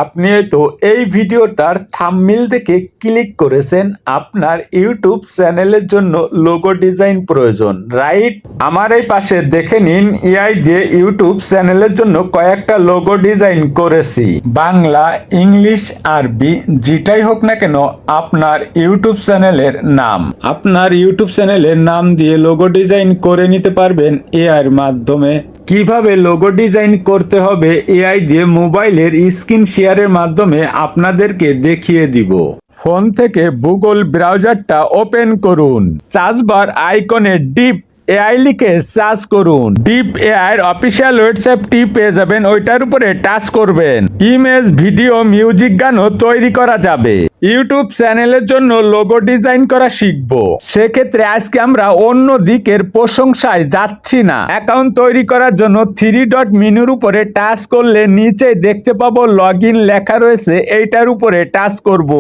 আপনি হয়তো এই ভিডিওটার থাম্বনেইল থেকে ক্লিক করেছেন আপনার ইউটিউব চ্যানেলের জন্য লোগো ডিজাইন প্রয়োজন, রাইট? আমার এই পাশে দেখে নিন, এআই দিয়ে ইউটিউব চ্যানেলের জন্য কয়েকটা লোগো ডিজাইন করেছি। বাংলা, ইংলিশ, আরবি যেটাই হোক না কেন আপনার ইউটিউব চ্যানেলের নাম, আপনার ইউটিউব চ্যানেলের নাম দিয়ে লোগো ডিজাইন করে নিতে পারবেন এআই এর মাধ্যমে। কিভাবে লোগো ডিজাইন করতে হবে এআই দিয়ে মোবাইলের স্ক্রিন শেয়ারের মাধ্যমে আপনাদেরকে দেখিয়ে দিব। ফোন থেকে গুগল ব্রাউজারটা ওপেন করুন, সার্চ বার আইকনে ডিপ এআই লিখে সার্চ করুন। ডিপ এআই এর অফিসিয়াল ওয়েবসাইটটি পেয়ে যাবেন, ওইটার উপরে টাচ করবেন। ইমেজ, ভিডিও, মিউজিক, গানও তৈরি করা যাবে। ইউটিউব চ্যানেলের জন্য লোগো ডিজাইন করা শিখবো। সেক্ষেত্রে আজকে আমরা অন্য দিকের প্রশংসায় যাচ্ছি না। অ্যাকাউন্ট তৈরি করার জন্য 3 ডট মেনুর উপরে টাচ করলে নিচে দেখতে পাবো লগ ইন লেখা রয়েছে, এইটার উপরে টাচ করব।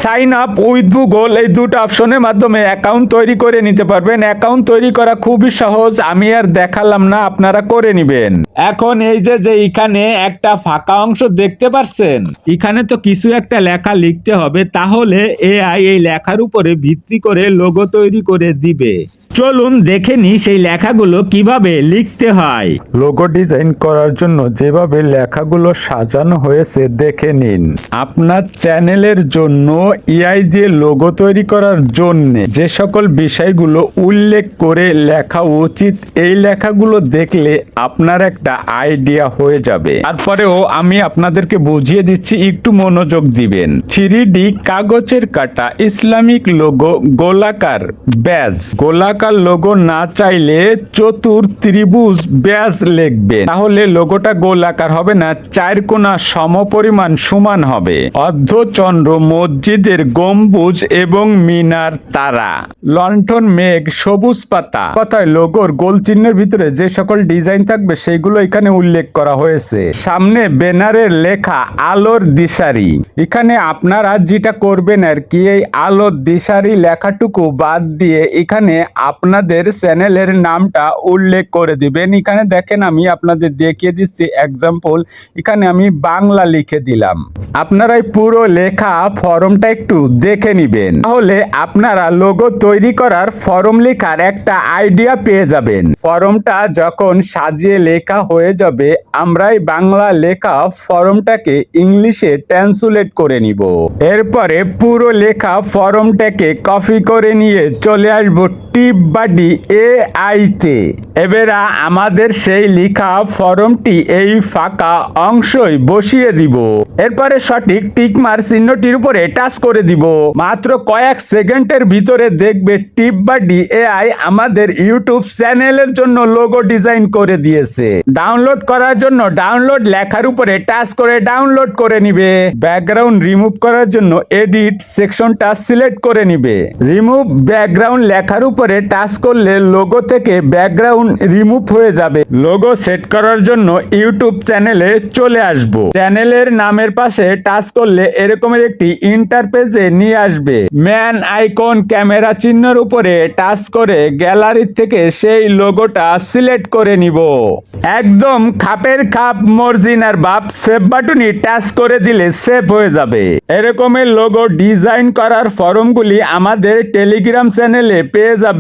সাইন আপ উইথ গুগল, এই দুটো অপশনের মাধ্যমে অ্যাকাউন্ট তৈরি করে নিতে পারবেন। অ্যাকাউন্ট তৈরি করা খুবই সহজ, আমি আর দেখালাম না, আপনারা করে নিবেন। এখন এই যে এখানে একটা ফাঁকা অংশ দেখতে পাচ্ছেন, এখানে তো কিছু একটা লেখা লিখতে হবে, তাহলে এআই এই লেখার উপরে ভিত্তি করে লোগো তৈরি করে দিবে। চলুন দেখে নি সেই লেখাগুলো কিভাবে লিখতে হয়। লোগো ডিজাইন করার জন্য যেভাবে লেখাগুলো সাজানো হয়েছে দেখে নিন। আপনার চ্যানেলের জন্য এআই দিয়ে লোগো তৈরি করার জন্য যে সকল বিষয়গুলো উল্লেখ করে লেখা উচিত, এই লেখাগুলো দেখলে আপনার একটা আইডিয়া হয়ে যাবে। তারপরেও আমি আপনাদেরকে বুঝিয়ে দিচ্ছি, একটু মনোযোগ দিবেন। 3D কাগজের কাটা ইসলামিক লোগো, গোলাকার ব্যাজ। গোলাকার লোগো না চাইলে চতুর ত্রিভুজ ব্যাজ লিখবেন, তাহলে লোগোটা গোলাকার হবে না, 4 কোণা সমপরিমাণ সমান হবে। অর্ধচন্দ্র, মসজিদের গম্বুজ এবং মিনার, তারা, লণ্ঠন, মেঘ, সবুজ পাতা। কথায় লোগোর গোল চিহ্নের ভিতরে যে সকল ডিজাইন থাকবে সেগুলো এখানে উল্লেখ করা হয়েছে। সামনে ব্যানারের লেখা আলোর দিশারি। এখানে আপনারা যেটা করবেন আর কি, এই আলোর দিশারি লেখাটুকু বাদ দিয়ে এখানে আপনাদের চ্যানেলের নামটা উল্লেখ করে দিবেন। এখানে দেখেন আমি আপনাদের দেখিয়ে দিচ্ছি এক্সাম্পল, এখানে আমি বাংলা লিখে দিলাম। আপনারা পুরো লেখা ফরমটা একটু দেখে নিবেন, তাহলে আপনারা লোগো তৈরি করার ফরম লেখার একটা আইডিয়া পেয়ে যাবেন। ফরমটা যখন সাজিয়ে লেখা হয়ে যাবে, আমরাই বাংলা লেখা ফরমটাকে ইংলিশে ট্রান্সলেট করে নিব। এরপরে পুরো লেখা ফরমটাকে কপি করে নিয়ে চলে আসবো টিপ বাডি এআই তে। এবারে আমাদের সেই লেখা ফরমটি এই ফাঁকা অংশই বসিয়ে দিব। এরপরে সঠিক টিকমার চিহ্নটির উপরে টাচ করে দিব। মাত্র কয়েক সেকেন্ডের ভিতরে দেখবে টিপ বাডি এআই আমাদের ইউটিউব চ্যানেলের জন্য লোগো ডিজাইন করে দিয়েছে। ডাউনলোড করার জন্য ডাউনলোড লেখার উপরে টাচ করে ডাউনলোড করে নিবে। ব্যাকগ্রাউন্ড রিমুভ করার জন্য এডিট সেকশনটা সিলেক্ট করে নিবে। রিমুভ ব্যাকগ্রাউন্ড লেখার উপরে টাচ করলে লোগো থেকে ব্যাকগ্রাউন্ড রিমুভ হয়ে যাবে। লোগো সেট করার জন্য ইউটিউব চ্যানেলে চলে আসবো। চ্যানেলের নামের পাশে টাচ করলে এরকমের একটি ইন্টারফেসে নিয়ে আসবে। ম্যান আইকন, ক্যামেরা চিহ্নের উপরে টাচ করে গ্যালারি থেকে সেই লোগোটা সিলেক্ট করে নিব। একদম খাপের খাপ মর্জিনার বাপ, সেভ বাটনে টাচ করে দিলে সেভ হয়ে যাবে। এরকমের লোগো ডিজাইন করার ফরমগুলি আমাদের টেলিগ্রাম চ্যানেলে পেয়ে যাবে।